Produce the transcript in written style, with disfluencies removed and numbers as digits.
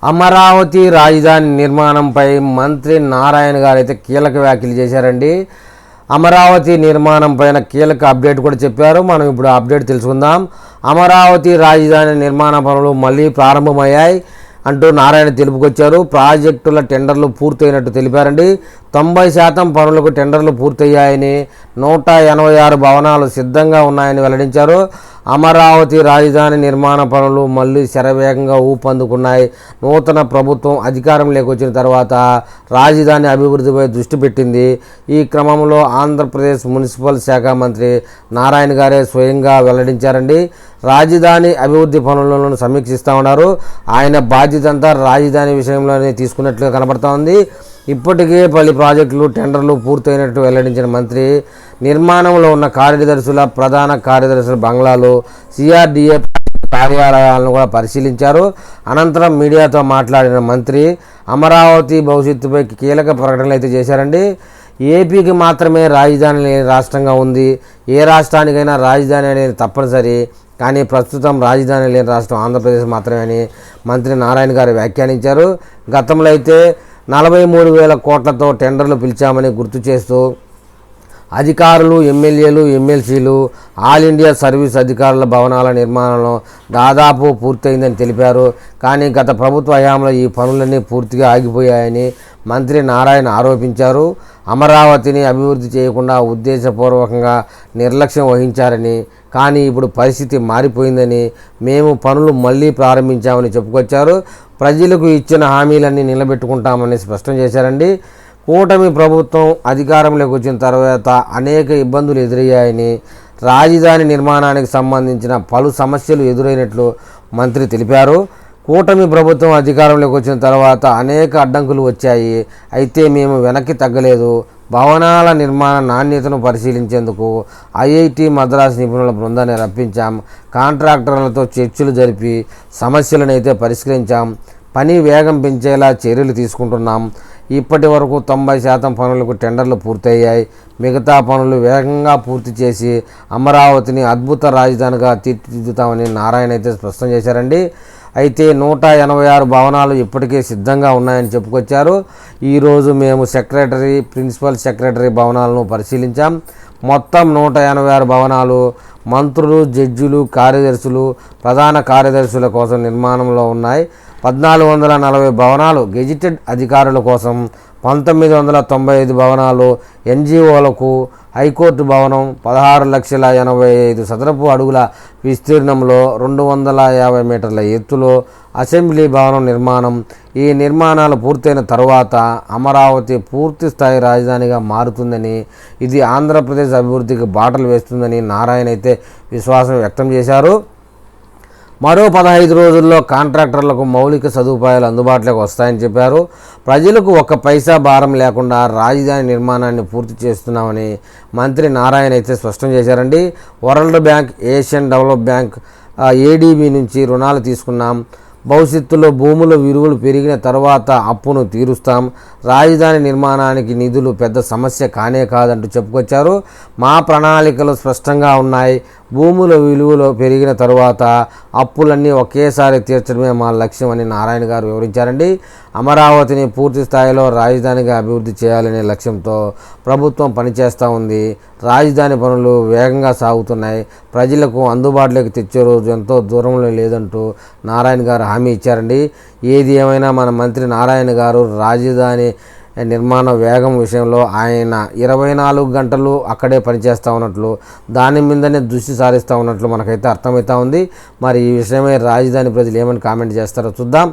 అమరావతి రాజధాని నిర్మాణంపై మంత్రి నారాయణ గారు అయితే కీలక వ్యాఖ్యలు చేశారండి. అమరావతి నిర్మాణం పైన కీలక అప్డేట్ కూడా చెప్పారు. మనం ఇప్పుడు అప్డేట్ తెలుసుకుందాం. అమరావతి రాజధాని నిర్మాణ పనులు మళ్ళీ ప్రారంభమయ్యాయి అంటూ నారాయణ తెలుపుకొచ్చారు. ప్రాజెక్టుల టెండర్లు పూర్తయినట్టు తెలిపారండి. 90% పనులకు టెండర్లు పూర్తయ్యాయని, 186 భవనాలు సిద్ధంగా ఉన్నాయని వెల్లడించారు. అమరావతి రాజధాని నిర్మాణ పనులు మళ్ళీ శరవేగంగా ఊపందుకున్నాయి. నూతన ప్రభుత్వం అధికారంలోకి వచ్చిన తర్వాత రాజధాని అభివృద్ధిపై దృష్టి పెట్టింది. ఈ క్రమంలో ఆంధ్రప్రదేశ్ మున్సిపల్ శాఖ మంత్రి నారాయణ గారే స్వయంగా వెల్లడించారండి. రాజధాని అభివృద్ధి పనులను సమీక్షిస్తూ ఉన్నారు. ఆయన బాధ్యత అంతా రాజధాని విషయంలోనే తీసుకున్నట్లుగా కనబడతా ఉంది. ఇప్పటికే పలు ప్రాజెక్టులు టెండర్లు పూర్తయినట్టు వెల్లడించిన మంత్రి నిర్మాణంలో ఉన్న కార్యదర్శుల, ప్రధాన కార్యదర్శుల బంగ్లాలు, సిఆర్డీఏ కార్యాలయాలను కూడా పరిశీలించారు. అనంతరం మీడియాతో మాట్లాడిన మంత్రి అమరావతి భవిష్యత్తుపై కీలక ప్రకటనలు అయితే చేశారండి. ఏపీకి మాత్రమే రాజధాని లేని రాష్ట్రంగా ఉంది. ఏ రాష్ట్రానికైనా రాజధాని అనేది తప్పనిసరి, కానీ ప్రస్తుతం రాజధాని లేని రాష్ట్రం ఆంధ్రప్రదేశ్ మాత్రమే అని మంత్రి నారాయణ గారు వ్యాఖ్యానించారు. గతంలో అయితే 43,000 కోట్లతో టెండర్లు పిలిచామని గుర్తు చేస్తూ అధికారులు, ఎమ్మెల్యేలు, ఎమ్మెల్సీలు, ఆల్ ఇండియా సర్వీస్ అధికారుల భవనాల నిర్మాణంలో దాదాపు పూర్తయిందని తెలిపారు. కానీ గత ప్రభుత్వ హయాంలో ఈ పనులన్నీ పూర్తిగా ఆగిపోయాయని మంత్రి నారాయణ ఆరోపించారు. అమరావతిని అభివృద్ధి చేయకుండా ఉద్దేశపూర్వకంగా నిర్లక్ష్యం వహించారని, కానీ ఇప్పుడు పరిస్థితి మారిపోయిందని, మేము పనులు మళ్ళీ ప్రారంభించామని చెప్పుకొచ్చారు. ప్రజలకు ఇచ్చిన హామీలన్నీ నిలబెట్టుకుంటామని స్పష్టం చేశారండి. కూటమి ప్రభుత్వం అధికారంలోకి వచ్చిన తర్వాత అనేక ఇబ్బందులు ఎదురయ్యాయని, రాజధాని నిర్మాణానికి సంబంధించిన పలు సమస్యలు ఎదురైనట్లు మంత్రి తెలిపారు. కూటమి ప్రభుత్వం అధికారంలోకి వచ్చిన తర్వాత అనేక అడ్డంకులు వచ్చాయి. అయితే మేము వెనక్కి తగ్గలేదు. భవనాల నిర్మాణ నాణ్యతను పరిశీలించేందుకు ఐఐటి మద్రాస్ నిపుణుల బృందాన్ని రప్పించాం. కాంట్రాక్టర్లతో చర్చలు జరిపి సమస్యలను అయితే పరిష్కరించాం. పని వేగం పెంచేలా చర్యలు తీసుకుంటున్నాం. ఇప్పటి వరకు 90% పనులకు టెండర్లు పూర్తయ్యాయి. మిగతా పనులు వేగంగా పూర్తి చేసి అమరావతిని అద్భుత రాజధానిగా తీర్చిదిద్దుతామని నారాయణ అయితే స్పష్టం చేశారండి. అయితే 186 భవనాలు ఇప్పటికే సిద్ధంగా ఉన్నాయని చెప్పుకొచ్చారు. ఈరోజు మేము సెక్రటరీ, ప్రిన్సిపల్ సెక్రటరీ భవనాలను పరిశీలించాం. మొత్తం 186 భవనాలు మంత్రులు, జడ్జిలు, కార్యదర్శులు, ప్రధాన కార్యదర్శుల కోసం నిర్మాణంలో ఉన్నాయి. 1440 భవనాలు గెజిటెడ్ అధికారుల కోసం, 1995 భవనాలు ఎన్జిఓలకు, హైకోర్టు భవనం 16,85,000 చదరపు అడుగుల విస్తీర్ణంలో 250 మీటర్ల ఎత్తులో అసెంబ్లీ భవనం నిర్మాణం. ఈ నిర్మాణాలు పూర్తయిన తరువాత అమరావతి పూర్తి స్థాయి రాజధానిగా మారుతుందని, ఇది ఆంధ్రప్రదేశ్ అభివృద్ధికి బాటలు వేస్తుందని నారాయణ అయితే విశ్వాసం వ్యక్తం చేశారు. మరో 15 రోజుల్లో కాంట్రాక్టర్లకు మౌలిక సదుపాయాలు అందుబాటులోకి వస్తాయని చెప్పారు. ప్రజలకు ఒక్క పైసా భారం లేకుండా రాజధాని నిర్మాణాన్ని పూర్తి చేస్తున్నామని మంత్రి నారాయణ అయితే స్పష్టం చేశారండి. World bank, Asian develop bank, ADB నుంచి రుణాలు తీసుకున్నాం. భవిష్యత్తులో భూముల విలువలు పెరిగిన తర్వాత అప్పును తీరుస్తాం. రాజధాని నిర్మాణానికి నిధులు పెద్ద సమస్య కానే కాదంటూ చెప్పుకొచ్చారు. మా ప్రణాళికలు స్పష్టంగా ఉన్నాయి. భూముల విలువలు పెరిగిన తరువాత అప్పులన్నీ ఒకేసారి తీర్చడమే మా లక్ష్యం అని నారాయణ గారు వివరించారండి. అమరావతిని పూర్తి స్థాయిలో రాజధానిగా అభివృద్ధి చేయాలనే లక్ష్యంతో ప్రభుత్వం పనిచేస్తూ ఉంది. రాజధాని పనులు వేగంగా సాగుతున్నాయి. ప్రజలకు అందుబాటులోకి తెచ్చే రోజు ఎంతో దూరంలో లేదంటూ నారాయణ గారు హామీ ఇచ్చారండి. ఏది ఏమైనా మన మంత్రి నారాయణ గారు రాజధాని నిర్మాణ వేగం విషయంలో ఆయన 24 గంటలు అక్కడే పనిచేస్తూ ఉన్నట్లు, దాని మీదనే దృష్టి సారిస్తూ ఉన్నట్లు మనకైతే అర్థమవుతూ ఉంది. మరి ఈ విషయమై రాజధాని ప్రజలు ఏమని కామెంట్ చేస్తారో చూద్దాం.